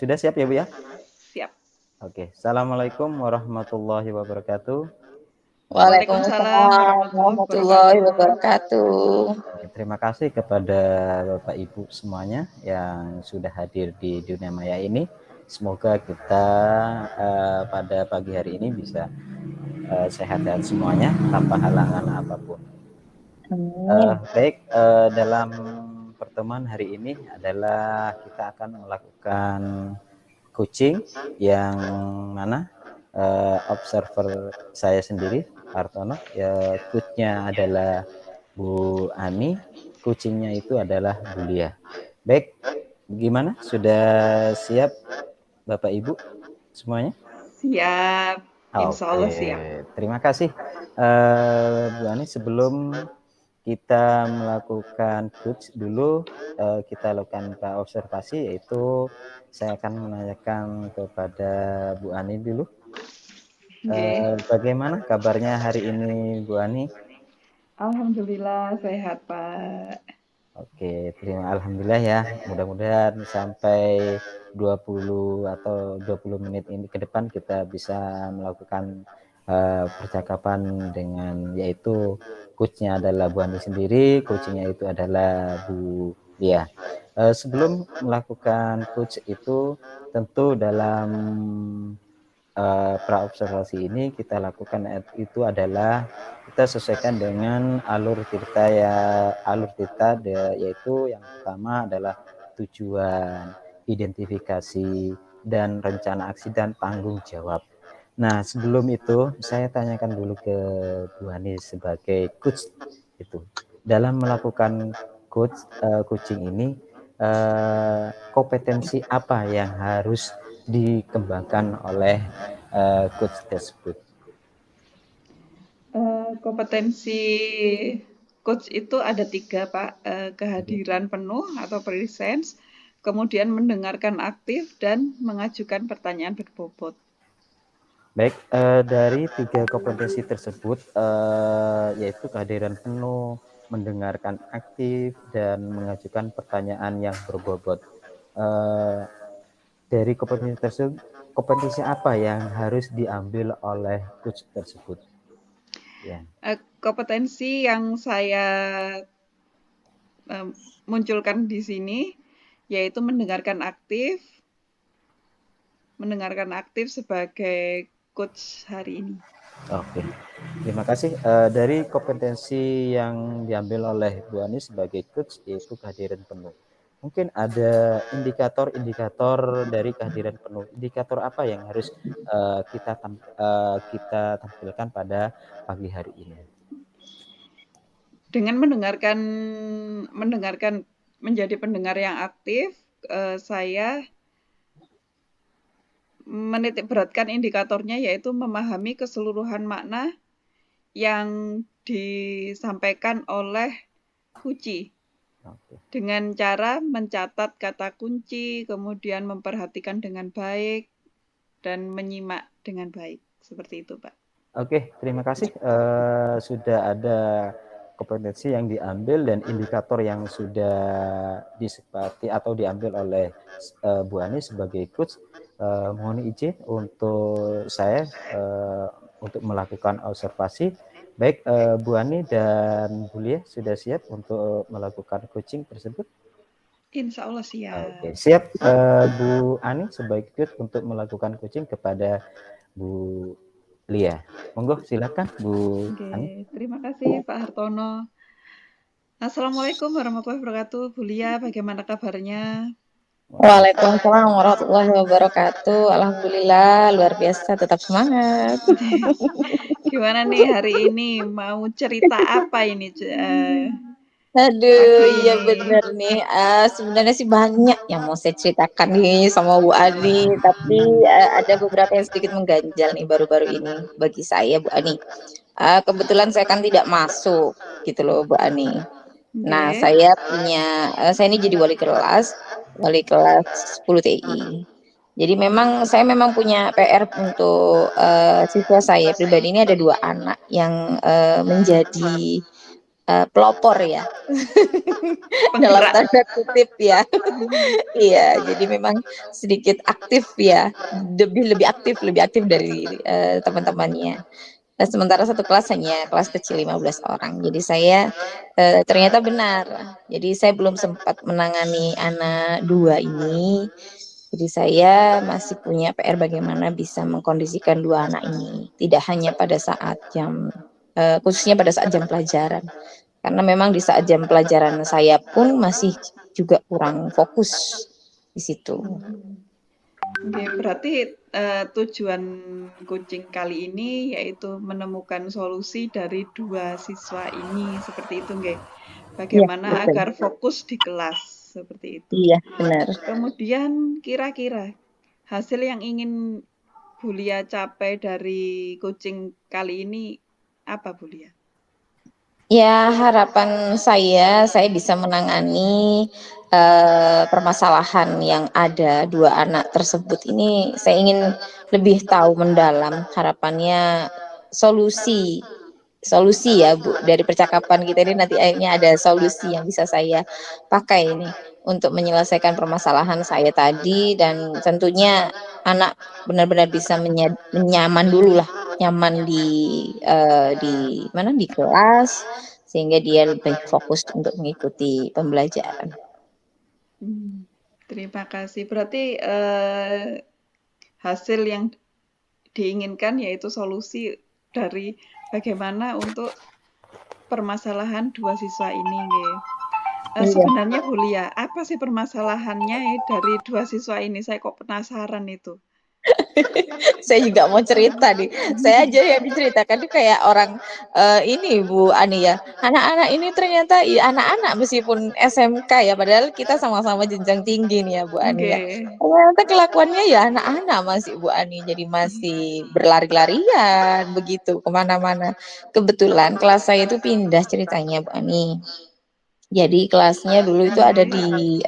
sudah siap ya Bu ya? Siap. Oke, Assalamualaikum warahmatullahi wabarakatuh. Waalaikumsalam Waalaikumsalam warahmatullahi warahmatullahi wabarakatuh. wabarakatuh. Terima kasih kepada Bapak Ibu semuanya yang sudah hadir di dunia maya ini. Semoga kita pada pagi hari ini bisa sehat-sehat semuanya tanpa halangan apapun. Baik, dalam pertemuan hari ini adalah kita akan melakukan coaching yang mana observer saya sendiri Hartono, ya coachnya adalah Bu Ani, coachingnya itu adalah Bu Lia. Baik, gimana? Sudah siap Bapak Ibu semuanya? Siap. Insya Allah siap. Terima kasih Bu Ani. Sebelum kita melakukan coach dulu, kita lakukan observasi, yaitu saya akan menanyakan kepada Bu Ani dulu. Bagaimana kabarnya hari ini Bu Ani? Alhamdulillah sehat Pak. Oke, alhamdulillah ya. Mudah-mudahan sampai 20 atau 20 menit ini ke depan kita bisa melakukan percakapan dengan, yaitu coachnya adalah Bu Ani sendiri, coachingnya itu adalah Bu Lia. Sebelum melakukan coach itu, tentu dalam praobservasi ini kita lakukan itu adalah kita sesuaikan dengan alur tirta yaitu yang pertama adalah tujuan, identifikasi, dan rencana aksi dan tanggung jawab. Nah, sebelum itu saya tanyakan dulu ke Bu Ani sebagai coach itu. Dalam melakukan coaching ini, kompetensi apa yang harus dikembangkan oleh coach tersebut? Kompetensi coach itu ada 3 Pak, kehadiran penuh atau presence, kemudian mendengarkan aktif dan mengajukan pertanyaan berbobot. Baik, dari 3 kompetensi tersebut, yaitu kehadiran penuh, mendengarkan aktif, dan mengajukan pertanyaan yang berbobot. Dari kompetensi tersebut, kompetensi apa yang harus diambil oleh coach tersebut? Ya. Kompetensi yang saya munculkan di sini yaitu mendengarkan aktif sebagai coach hari ini. Oke, terima kasih. Dari kompetensi yang diambil oleh Bu Ani sebagai coach yaitu kehadiran penuh. Mungkin ada indikator dari kehadiran penuh. Indikator apa yang harus kita tampilkan pada pagi hari ini? Dengan mendengarkan menjadi pendengar yang aktif, saya menitikberatkan indikatornya yaitu memahami keseluruhan makna yang disampaikan oleh Huci. Dengan cara mencatat kata kunci, kemudian memperhatikan dengan baik, dan menyimak dengan baik. Seperti itu, Pak. Oke, terima kasih. Sudah ada kompetensi yang diambil dan indikator yang sudah disepakati atau diambil oleh Bu Ani sebagai coach. Mohon izin untuk saya untuk melakukan observasi. Baik, Bu Ani dan Bu Lia sudah siap untuk melakukan coaching tersebut? Insya Allah siap. Oke, siap. Bu Ani sebagai coach untuk melakukan coaching kepada Bu Lia. Monggo silakan Bu Ani. Terima kasih Pak Hartono. Assalamualaikum warahmatullahi wabarakatuh. Bu Lia, bagaimana kabarnya? Waalaikumsalam warahmatullahi wabarakatuh. Alhamdulillah, luar biasa, tetap semangat. Gimana nih hari ini? Mau cerita apa ini? Aduh, iya bener nih. Sebenarnya sih banyak yang mau saya ceritakan nih sama Bu Ani, tapi ada beberapa yang sedikit mengganjal nih baru-baru ini bagi saya, Bu Ani. Kebetulan saya kan tidak masuk gitu loh, Bu Ani. Nah, saya ini jadi wali kelas 10 TI. Jadi saya memang punya PR untuk siswa saya pribadi ini ada 2 anak yang menjadi pelopor ya. Dalam Penggerak. tanda kutip ya. Iya, jadi memang sedikit aktif ya, lebih aktif dari teman-temannya. Nah, sementara satu kelas hanya kelas kecil 15 orang. Jadi saya ternyata benar. Jadi saya belum sempat menangani anak 2 ini. Jadi saya masih punya PR bagaimana bisa mengkondisikan 2 anak ini. Tidak hanya pada saat khususnya pada saat jam pelajaran. Karena memang di saat jam pelajaran saya pun masih juga kurang fokus di situ. Oke, berarti tujuan coaching kali ini yaitu menemukan solusi dari 2 siswa ini, seperti itu nggih? Bagaimana Iya, agar fokus di kelas, seperti itu. iya, benar. Kemudian kira-kira hasil yang ingin Bu Lia capai dari coaching kali ini apa, Bu Lia? Ya, harapan saya bisa menangani permasalahan yang ada 2 anak tersebut ini. Saya ingin lebih tahu mendalam, harapannya solusi ya Bu, dari percakapan kita ini nanti akhirnya ada solusi yang bisa saya pakai ini untuk menyelesaikan permasalahan saya tadi, dan tentunya anak benar-benar bisa nyaman dulu lah, nyaman di mana, di kelas, sehingga dia lebih fokus untuk mengikuti pembelajaran. Terima kasih. Berarti hasil yang diinginkan yaitu solusi dari bagaimana untuk permasalahan 2 siswa ini nggih. Sebenarnya Bu Lia, apa sih permasalahannya dari 2 siswa ini? Saya kok penasaran itu. Saya juga mau cerita nih. Saya aja yang diceritakan itu kayak orang ini Bu Ani ya. Anak-anak ini ternyata ya anak-anak meskipun SMK ya, padahal kita sama-sama jenjang tinggi nih ya Bu Ani ya. Ternyata kelakuannya ya anak-anak masih Bu Ani, jadi masih berlari-larian begitu kemana-mana. Kebetulan kelas saya itu pindah ceritanya Bu Ani. Jadi kelasnya dulu itu ada di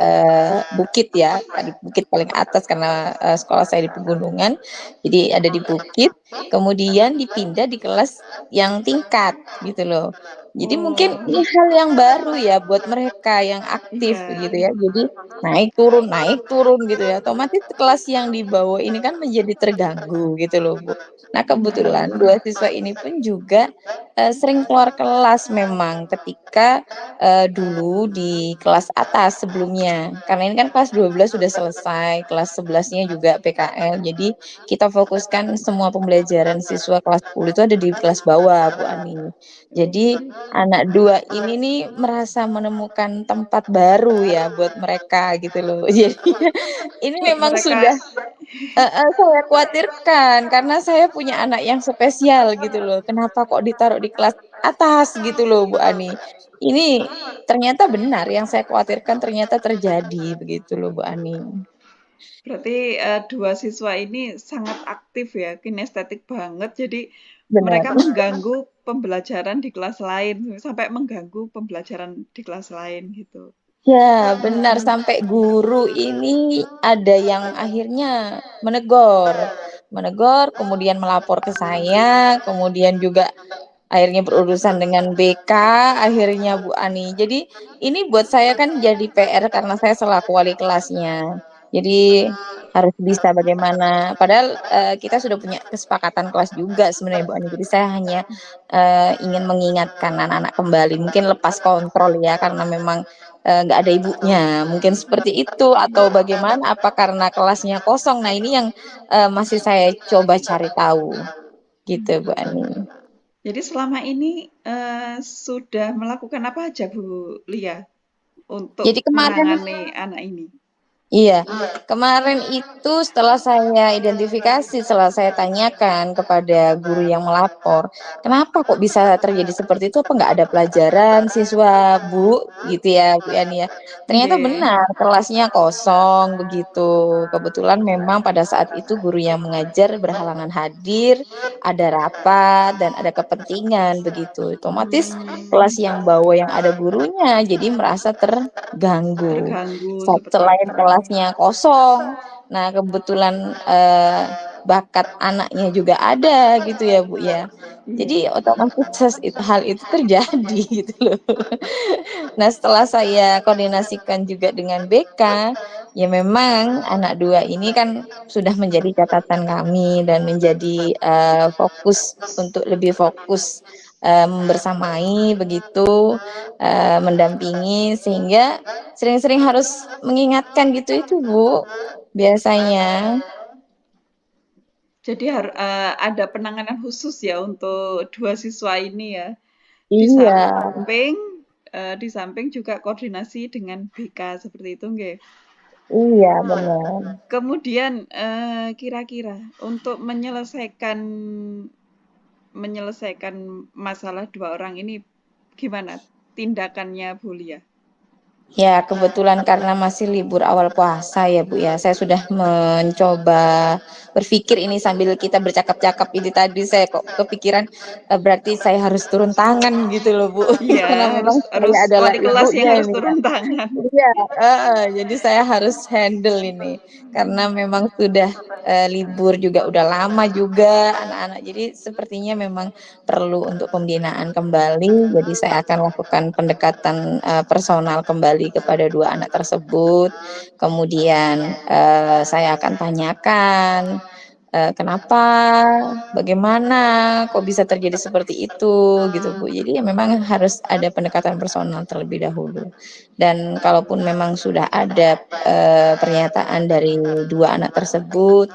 bukit ya, di bukit paling atas karena sekolah saya di pegunungan. Jadi ada di bukit, kemudian dipindah di kelas yang tingkat gitu loh. Jadi mungkin ini hal yang baru ya buat mereka yang aktif gitu ya. Jadi naik turun gitu ya. Otomatis kelas yang dibawa ini kan menjadi terganggu gitu loh Bu. Nah kebetulan 2 siswa ini pun juga sering keluar kelas memang ketika dulu di kelas atas sebelumnya. Karena ini kan kelas 12 sudah selesai, kelas 11-nya juga PKL. Jadi kita fokuskan semua pembelajaran siswa kelas 10 itu ada di kelas bawah, Bu Ani. Jadi anak 2 ini nih merasa menemukan tempat baru ya buat mereka gitu loh. Jadi ini memang sudah saya khawatirkan karena saya punya anak yang spesial gitu loh. Kenapa kok ditaruh di kelas atas gitu loh Bu Ani. Ini ternyata benar yang saya khawatirkan ternyata terjadi begitu loh Bu Ani. Berarti 2 siswa ini sangat aktif ya, kinestetik banget. Jadi Benar. mereka mengganggu pembelajaran di kelas lain, sampai mengganggu pembelajaran di kelas lain gitu. Ya, benar, sampai guru ini ada yang akhirnya menegur, kemudian melapor ke saya, kemudian juga akhirnya berurusan dengan BK, akhirnya Bu Ani. Jadi ini buat saya kan jadi PR karena saya selaku wali kelasnya. Jadi harus bisa bagaimana, padahal kita sudah punya kesepakatan kelas juga sebenarnya Bu Ani. Jadi saya hanya ingin mengingatkan anak-anak kembali, mungkin lepas kontrol ya karena memang nggak ada ibunya, mungkin seperti itu, atau bagaimana, apa karena kelasnya kosong. Nah ini yang masih saya coba cari tahu gitu Bu Ani. Jadi selama ini sudah melakukan apa aja Bu Lia untuk menangani anak ini? Iya, kemarin itu setelah saya identifikasi, setelah saya tanyakan kepada guru yang melapor, kenapa kok bisa terjadi seperti itu? Apa nggak ada pelajaran siswa Bu, gitu ya Bu Yani ya? Ternyata benar, kelasnya kosong begitu. Kebetulan memang pada saat itu guru yang mengajar berhalangan hadir, ada rapat dan ada kepentingan begitu. Otomatis kelas yang bawa yang ada gurunya, jadi merasa terganggu. Selain kelasnya kosong, nah kebetulan bakat anaknya juga ada gitu ya Bu ya. Jadi Iya. otomatis hal itu terjadi gitu loh. Nah setelah saya koordinasikan juga dengan BK, ya memang anak 2 ini kan sudah menjadi catatan kami dan menjadi fokus untuk lebih fokus membersamai begitu, mendampingi sehingga sering-sering harus mengingatkan gitu itu Bu, biasanya. Jadi ada penanganan khusus ya untuk 2 siswa ini ya. Di Iya, samping di samping juga koordinasi dengan BK seperti itu nggih. iya benar. Kemudian, kira-kira untuk menyelesaikan masalah 2 orang ini gimana tindakannya Bu Lia? Ya, kebetulan karena masih libur awal puasa ya Bu ya, saya sudah mencoba berpikir ini sambil kita bercakap-cakap ini tadi saya kok kepikiran berarti saya harus turun tangan gitu loh Bu, karena Iya, harus memang harus saya adalah wali kelas yang ibunya harus ini ya. turun tangan. Iya, jadi saya harus handle ini karena memang sudah libur juga udah lama juga anak-anak, jadi sepertinya memang perlu untuk pembinaan kembali. Jadi saya akan lakukan pendekatan personal kembali kepada 2 anak tersebut. Kemudian saya akan tanyakan kenapa, bagaimana, kok bisa terjadi seperti itu gitu Bu. Jadi ya memang harus ada pendekatan personal terlebih dahulu. Dan kalaupun memang sudah ada pernyataan dari 2 anak tersebut,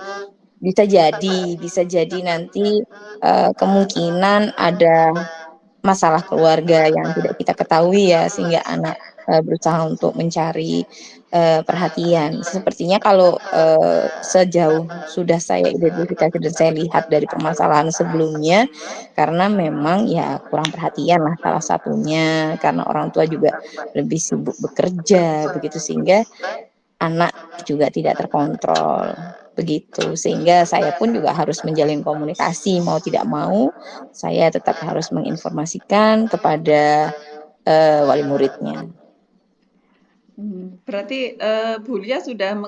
bisa jadi nanti kemungkinan ada masalah keluarga yang tidak kita ketahui ya, sehingga anak berusaha untuk mencari perhatian. Sepertinya kalau sejauh sudah saya identifikasi dan saya lihat dari permasalahan sebelumnya, karena memang ya kurang perhatian lah salah satunya, karena orang tua juga lebih sibuk bekerja begitu sehingga anak juga tidak terkontrol begitu, sehingga saya pun juga harus menjalin komunikasi mau tidak mau saya tetap harus menginformasikan kepada wali muridnya. Berarti Bu Lia sudah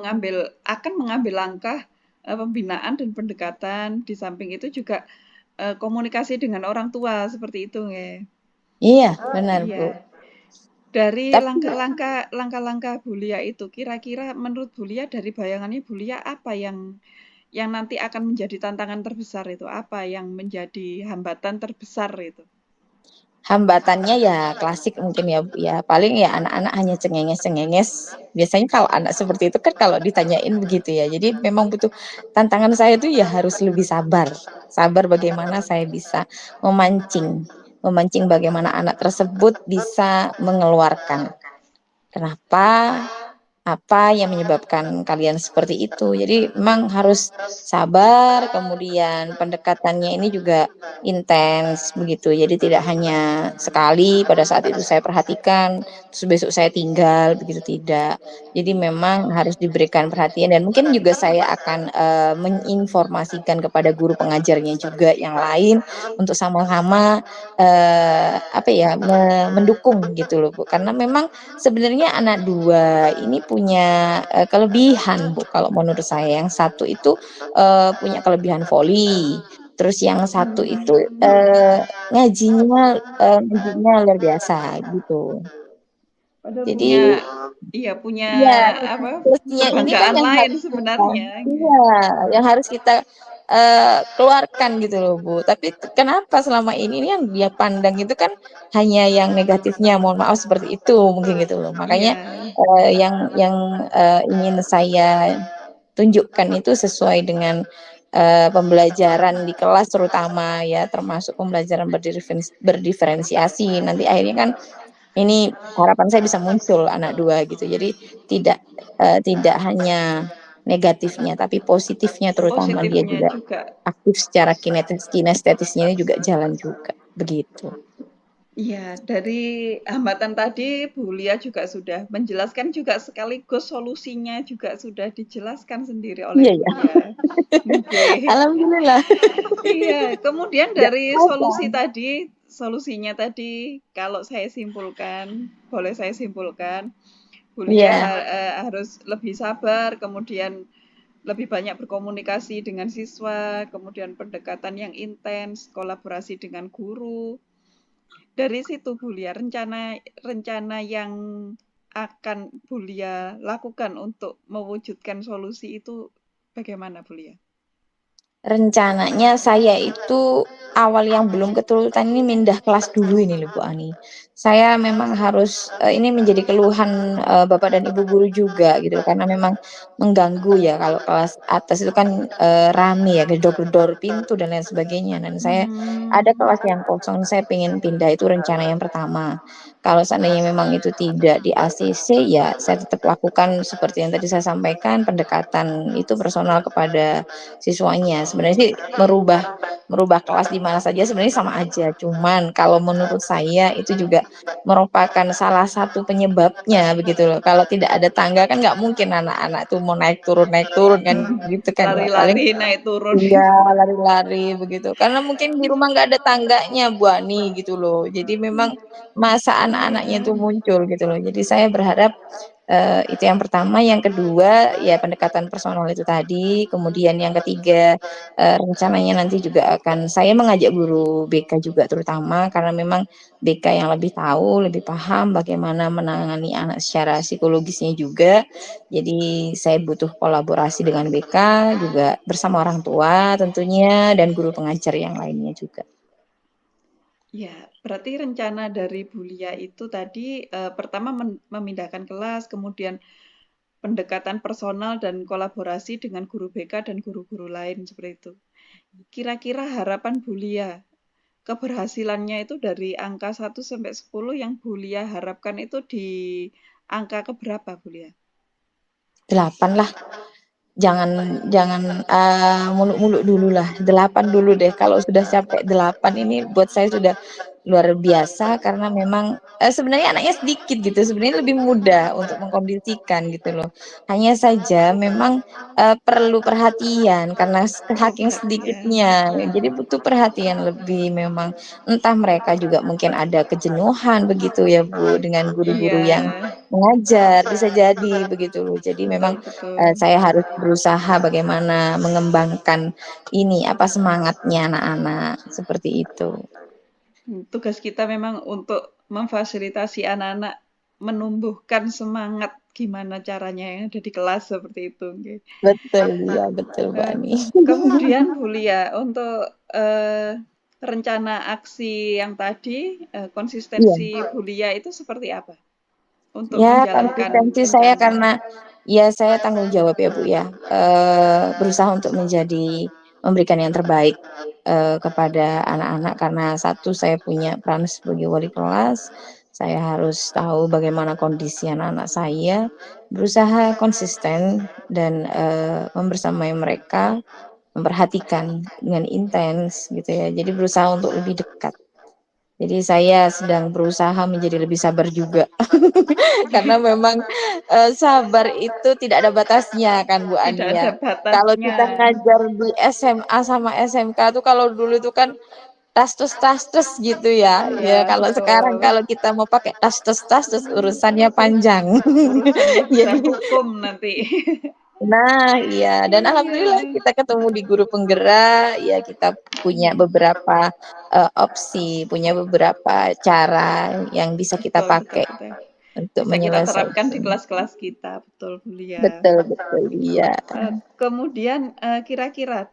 akan mengambil langkah pembinaan dan pendekatan, di samping itu juga komunikasi dengan orang tua seperti itu nggih. Iya, benar Bu. Iya. Dari Tapi langkah-langkah Bu Lia itu, kira-kira menurut Bu Lia dari bayangannya Bu Lia apa yang nanti akan menjadi tantangan terbesar itu? Apa yang menjadi hambatan terbesar itu? hambatannya ya klasik mungkin ya Bu ya, paling ya anak-anak hanya cengenges-cengenges. Biasanya kalau anak seperti itu kan kalau ditanyain begitu ya. Jadi memang butuh tantangan saya itu ya harus lebih sabar. Sabar bagaimana saya bisa memancing, memancing bagaimana anak tersebut bisa mengeluarkan. Kenapa? Apa yang menyebabkan kalian seperti itu? Jadi memang harus sabar, kemudian pendekatannya ini juga intens begitu. Jadi tidak hanya sekali pada saat itu saya perhatikan, terus besok saya tinggal begitu tidak. Jadi memang harus diberikan perhatian dan mungkin juga saya akan menginformasikan kepada guru pengajarnya juga yang lain untuk sama-sama apa ya mendukung gitu loh Bu. Karena memang sebenarnya anak 2 ini punya kelebihan Bu kalau menurut saya. Yang satu itu punya kelebihan voli, terus yang satu itu ngajinya luar biasa gitu. Padahal Jadi punya iya, apa, plusnya ini kan kebanggaan yang lain harus kita sebenarnya. iya, yang harus kita keluarkan gitu loh Bu. Tapi kenapa selama ini yang dia pandang itu kan hanya yang negatifnya, mohon maaf seperti itu mungkin gitu loh. Makanya Iya. yang ingin saya tunjukkan itu sesuai dengan pembelajaran di kelas terutama ya, termasuk pembelajaran berdiferensiasi. Nanti akhirnya kan ini harapan saya bisa muncul anak 2 gitu. Jadi tidak hanya negatifnya, tapi positifnya terutama dia Positifnya juga juga. aktif secara kinestetisnya ini juga jalan juga, begitu. Iya, dari hambatan tadi Bu Lia juga sudah menjelaskan juga sekaligus solusinya juga sudah dijelaskan sendiri oleh Iya Bu ya, Lia. Oke. alhamdulillah. Iya, kemudian Nggak dari apa-apa. solusinya tadi kalau saya simpulkan, boleh saya simpulkan, Bu Lia Iya, harus lebih sabar, kemudian lebih banyak berkomunikasi dengan siswa, kemudian pendekatan yang intens, kolaborasi dengan guru. Dari situ Bulia, rencana yang akan Bulia lakukan untuk mewujudkan solusi itu bagaimana Bulia? Rencananya saya itu awal yang belum keturutan ini pindah kelas dulu ini loh Bu Ani. Saya memang harus ini menjadi keluhan Bapak dan Ibu guru juga gitu karena memang mengganggu ya kalau kelas atas itu kan rame ya gedor-gedor pintu dan lain sebagainya. Dan saya ada kelas yang kosong, saya pengen pindah itu rencana yang pertama. Kalau seandainya memang itu tidak di ACC ya saya tetap lakukan seperti yang tadi saya sampaikan pendekatan itu personal kepada siswanya. Sebenarnya sih merubah kelas di mana saja sebenarnya sama aja. Cuman kalau menurut saya itu juga merupakan salah satu penyebabnya begitu loh. Kalau tidak ada tangga kan nggak mungkin anak-anak tuh mau naik turun kan gitu kan ya. Paling Lari-lari naik turun. iya lari-lari begitu. Karena mungkin di rumah nggak ada tangganya Bu Ani gitu loh. Jadi memang masa anak-anaknya itu muncul gitu loh. Jadi saya berharap itu yang pertama, yang kedua ya pendekatan personal itu tadi, kemudian yang ketiga rencananya nanti juga akan saya mengajak guru BK juga terutama karena memang BK yang lebih tahu, lebih paham bagaimana menangani anak secara psikologisnya juga. Jadi saya butuh kolaborasi dengan BK juga bersama orang tua tentunya dan guru pengajar yang lainnya juga. Ya, berarti rencana dari Bulia itu tadi pertama memindahkan kelas, kemudian pendekatan personal dan kolaborasi dengan guru BK dan guru-guru lain seperti itu. Kira-kira harapan Bulia, keberhasilannya itu dari angka 1 sampai 10 yang Bulia harapkan itu di angka keberapa Bulia? 8 lah. Jangan muluk-muluk dulu lah, 8 dulu deh. Kalau sudah sampai 8 ini buat saya sudah luar biasa karena memang sebenarnya anaknya sedikit gitu, sebenarnya lebih mudah untuk mengkondisikan gitu loh. Hanya saja memang perlu perhatian karena Oh, saking perhatian. sedikitnya, jadi butuh perhatian lebih memang. Entah mereka juga mungkin ada kejenuhan begitu ya Bu, dengan guru-guru Iya, yang mengajar, bisa jadi begitu loh. Jadi memang betul. saya harus berusaha bagaimana mengembangkan ini apa semangatnya anak-anak seperti itu. Tugas kita memang untuk memfasilitasi anak-anak menumbuhkan semangat gimana caranya yang ada di kelas seperti itu. Betul ya, betul Bu Eh, Ani. Kemudian Bu Lia, untuk rencana aksi yang tadi, Iya. konsistensi Bu Lia itu seperti apa untuk Ya, menjalankan konsistensi saya rencana? karena ya saya tanggung jawab ya Bu ya. Berusaha untuk memberikan yang terbaik kepada anak-anak karena satu saya punya peran sebagai wali kelas. Saya harus tahu bagaimana kondisi anak-anak saya, berusaha konsisten dan membersamai mereka, memperhatikan dengan intens gitu ya. Jadi berusaha untuk lebih dekat. Jadi saya sedang berusaha menjadi lebih sabar juga. Karena memang sabar itu tidak ada batasnya kan Bu Tidak Ani ada ya. Kalau batasnya. kita ngajar di SMA sama SMK tuh kalau dulu itu kan tas-tus gitu ya. Iya, Ya kalau sekarang betul. kalau kita mau pakai tas-tus urusannya panjang. Urusannya bisa Jadi hukum nanti. nah, iya dan alhamdulillah Iya, kita ketemu di guru penggerak, ya kita punya beberapa opsi, punya beberapa cara yang bisa kita betul, betul, pakai betul. untuk Bisa kita terapkan di menyelesaikan. kelas-kelas kita, betul Bu Lia. Betul betul, iya. Kemudian kira-kira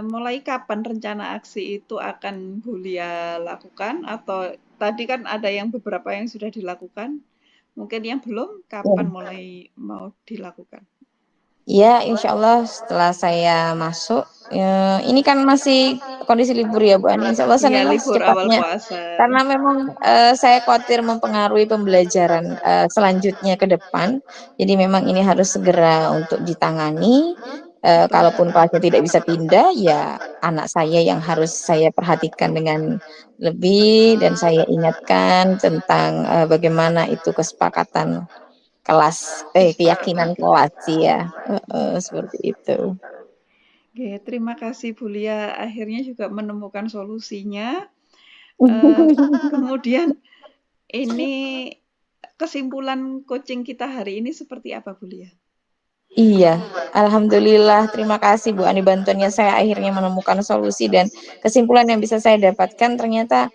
mulai kapan rencana aksi itu akan Bu Lia lakukan? Atau tadi kan ada yang beberapa yang sudah dilakukan, mungkin yang belum, kapan Ya. mulai mau dilakukan? Ya, insya Allah setelah saya masuk, ini kan masih kondisi libur ya Bu Ani, insya Allah Iya, Senin lah libur awal secepatnya. puasa. Karena memang saya khawatir mempengaruhi pembelajaran selanjutnya ke depan. Jadi memang ini harus segera untuk ditangani. Betul. Kalaupun kelasnya tidak bisa pindah, ya anak saya yang harus saya perhatikan dengan lebih dan saya ingatkan tentang bagaimana itu kesepakatan kelas, keyakinan Kesepakatan. kelas sih ya, seperti itu. Oke, terima kasih Bu Lia. Akhirnya juga menemukan solusinya. Eh, Kemudian ini kesimpulan coaching kita hari ini seperti apa Bu Lia? Iya, alhamdulillah. Terima kasih Bu Ani bantuannya saya akhirnya menemukan solusi dan kesimpulan yang bisa saya dapatkan ternyata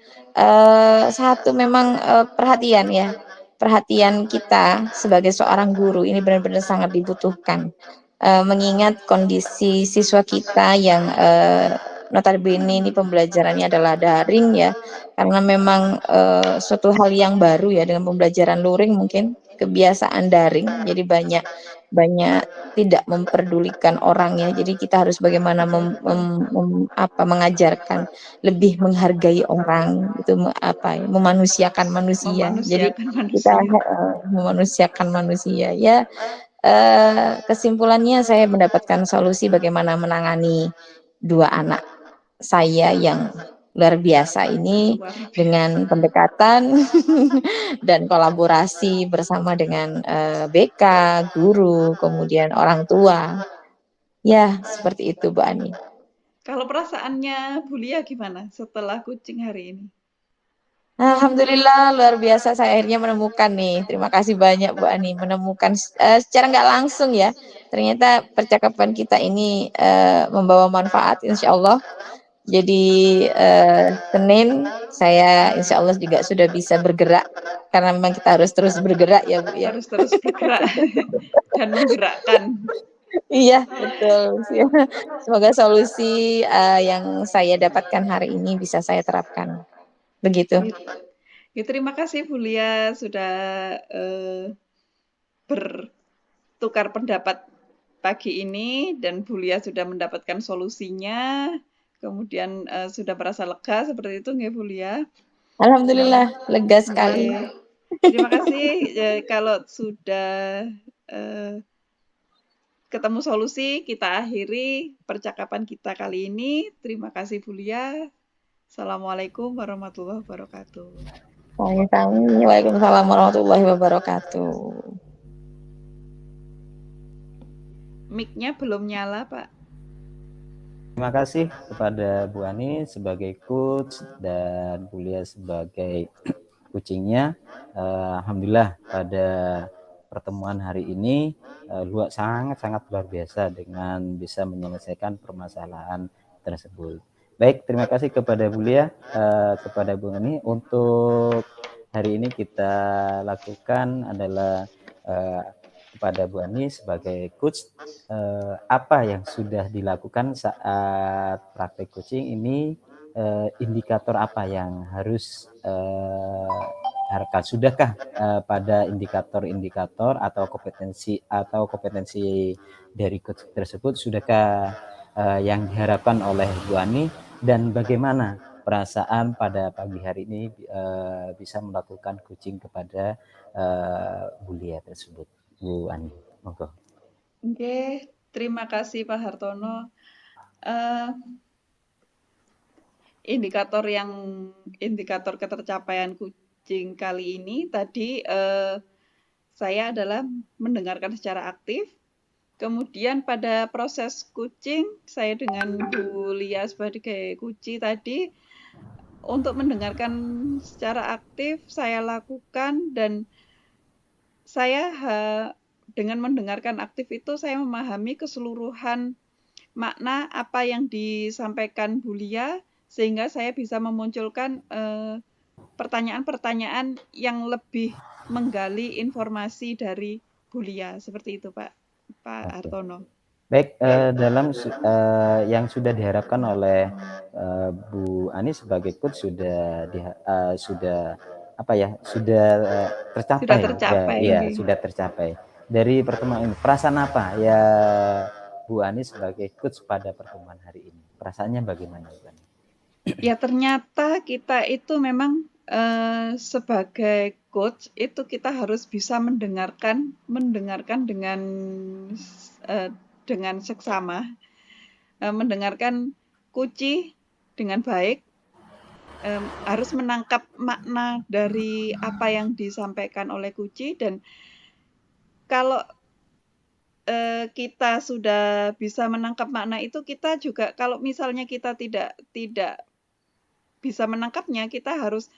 satu memang perhatian ya. Perhatian kita sebagai seorang guru ini benar-benar sangat dibutuhkan. Mengingat kondisi siswa kita yang notabene ini pembelajarannya adalah daring ya. Karena memang suatu hal yang baru ya dengan pembelajaran luring mungkin kebiasaan daring. Jadi banyak tidak memperdulikan orang ya. Jadi kita harus bagaimana mengajarkan lebih menghargai orang itu memanusiakan manusia. Jadi Memanusiakan kita manusia. memanusiakan manusia ya. Kesimpulannya saya mendapatkan solusi bagaimana menangani dua anak saya yang luar biasa ini Luar biasa. dengan pendekatan dan kolaborasi bersama dengan BK, guru, kemudian orang tua. Ya, seperti itu Bu Ani. Kalau perasaannya Bu Lia gimana setelah kucing hari ini? Alhamdulillah luar biasa saya akhirnya menemukan nih. Terima kasih banyak Bu Ani menemukan secara nggak langsung ya. Ternyata percakapan kita ini membawa manfaat insya Allah. Jadi Senin saya insya Allah juga sudah bisa bergerak karena memang kita harus terus bergerak ya Bu ya. Harus terus bergerak dan menggerakkan. Iya betul. Semoga solusi yang saya dapatkan hari ini bisa saya terapkan. Begitu. Ya, terima kasih Bu Lia sudah bertukar pendapat pagi ini dan Bu Lia sudah mendapatkan solusinya. Kemudian sudah merasa lega seperti itu nggih Bu Lia? Alhamdulillah lega sekali. Terima kasih kalau sudah ketemu solusi, kita akhiri percakapan kita kali ini. Terima kasih Bu Lia. Assalamualaikum warahmatullahi wabarakatuh. Waalaikumsalam warahmatullahi wabarakatuh. Mic-nya belum nyala, Pak. Terima kasih kepada Bu Ani sebagai coach dan Bu Lia sebagai kucingnya. Alhamdulillah pada pertemuan hari ini sangat luar biasa dengan bisa menyelesaikan permasalahan tersebut. Baik, terima kasih kepada Bu Lia, kepada Bu Ani. Untuk hari ini kita lakukan adalah kepada Bu Ani sebagai coach, apa yang sudah dilakukan saat praktek coaching ini, indikator apa yang harus harapkan, sudahkah pada indikator-indikator atau kompetensi dari coach tersebut sudahkah yang diharapkan oleh Bu Ani, dan bagaimana perasaan pada pagi hari ini bisa melakukan coaching kepada Bu Lia tersebut, Bu Ani, monggo. Oke, terima kasih Pak Hartono. Indikator ketercapaian coaching kali ini tadi saya adalah mendengarkan secara aktif. Kemudian pada proses coaching saya dengan Bu Lia sebagai kunci tadi untuk mendengarkan secara aktif saya lakukan, dan saya dengan mendengarkan aktif itu saya memahami keseluruhan makna apa yang disampaikan Bu Lia, sehingga saya bisa memunculkan pertanyaan-pertanyaan yang lebih menggali informasi dari Bu Lia. Seperti itu Pak Hartono. Baik, dalam yang sudah diharapkan oleh Bu Ani sebagai coach sudah tercapai. Sudah tercapai. Dari pertemuan ini, perasaan apa ya Bu Ani sebagai coach pada pertemuan hari ini? Perasaannya bagaimana, Bu Ani? Ya, ternyata kita itu memang sebagai coach itu kita harus bisa mendengarkan dengan seksama, mendengarkan kunci dengan baik, harus menangkap makna dari apa yang disampaikan oleh kunci, dan kalau kita sudah bisa menangkap makna itu, kita juga kalau misalnya kita tidak bisa menangkapnya, kita harus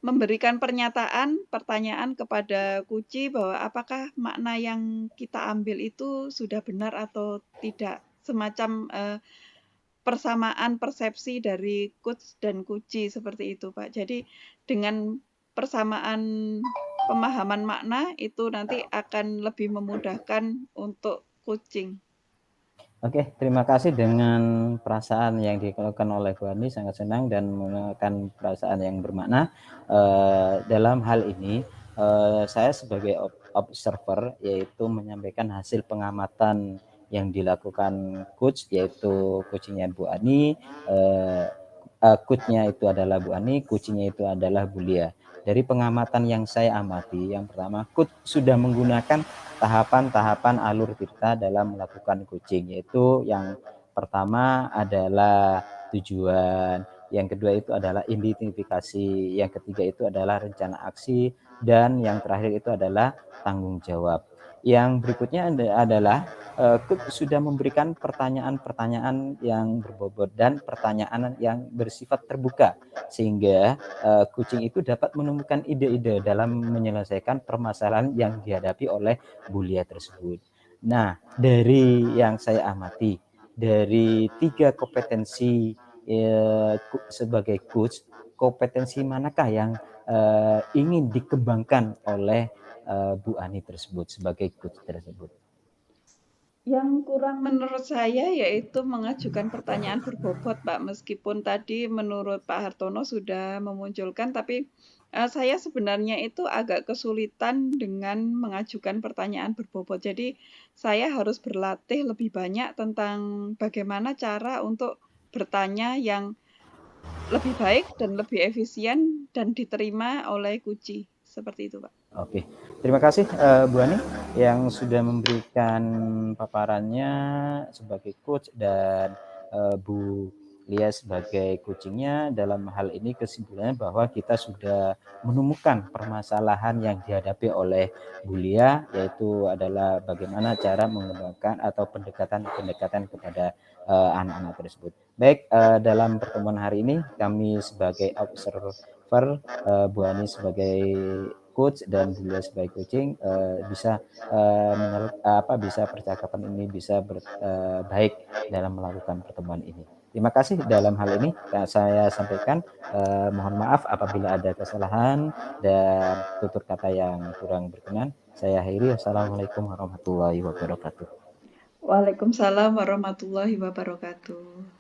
memberikan pertanyaan kepada Kuci bahwa apakah makna yang kita ambil itu sudah benar atau tidak. Semacam persamaan persepsi dari Coach dan Kuci seperti itu, Pak. Jadi dengan persamaan pemahaman makna itu nanti akan lebih memudahkan untuk coaching. Oke, terima kasih dengan perasaan yang dikeluarkan oleh Bu Ani, sangat senang dan menggunakan perasaan yang bermakna. Dalam hal ini, saya sebagai observer, yaitu menyampaikan hasil pengamatan yang dilakukan coach, yaitu coachingnya Bu Ani, coachnya itu adalah Bu Ani, coachingnya itu adalah Bu Lia. Dari pengamatan yang saya amati, yang pertama, coach sudah menggunakan tahapan-tahapan alur tirta dalam melakukan coaching, yaitu yang pertama adalah tujuan, yang kedua itu adalah identifikasi, yang ketiga itu adalah rencana aksi, dan yang terakhir itu adalah tanggung jawab. Yang berikutnya adalah sudah memberikan pertanyaan-pertanyaan yang berbobot dan pertanyaan yang bersifat terbuka, sehingga coaching itu dapat menemukan ide-ide dalam menyelesaikan permasalahan yang dihadapi oleh Bu Lia tersebut. Nah, dari yang saya amati, dari 3 kompetensi sebagai coach, kompetensi manakah yang ingin dikembangkan oleh Bu Ani tersebut sebagai coach tersebut? Yang kurang menurut saya yaitu mengajukan pertanyaan berbobot, Pak. Meskipun tadi menurut Pak Hartono sudah memunculkan, tapi saya sebenarnya itu agak kesulitan dengan mengajukan pertanyaan berbobot. Jadi saya harus berlatih lebih banyak tentang bagaimana cara untuk bertanya yang lebih baik dan lebih efisien dan diterima oleh Kuci. Seperti itu, Pak. Oke, terima kasih Bu Ani yang sudah memberikan paparannya sebagai coach dan Bu Lia sebagai coachingnya. Dalam hal ini kesimpulannya bahwa kita sudah menemukan permasalahan yang dihadapi oleh Bu Lia, yaitu adalah bagaimana cara mengembangkan atau pendekatan-pendekatan kepada anak-anak tersebut. Baik, dalam pertemuan hari ini kami sebagai observer, Bu Ani sebagai coach dan Bu Lia sebagai coaching bisa bisa percakapan ini bisa baik dalam melakukan pertemuan ini. Terima kasih. Dalam hal ini saya sampaikan mohon maaf apabila ada kesalahan dan tutur kata yang kurang berkenan. Saya akhiri. Assalamualaikum warahmatullahi wabarakatuh. Waalaikumsalam warahmatullahi wabarakatuh.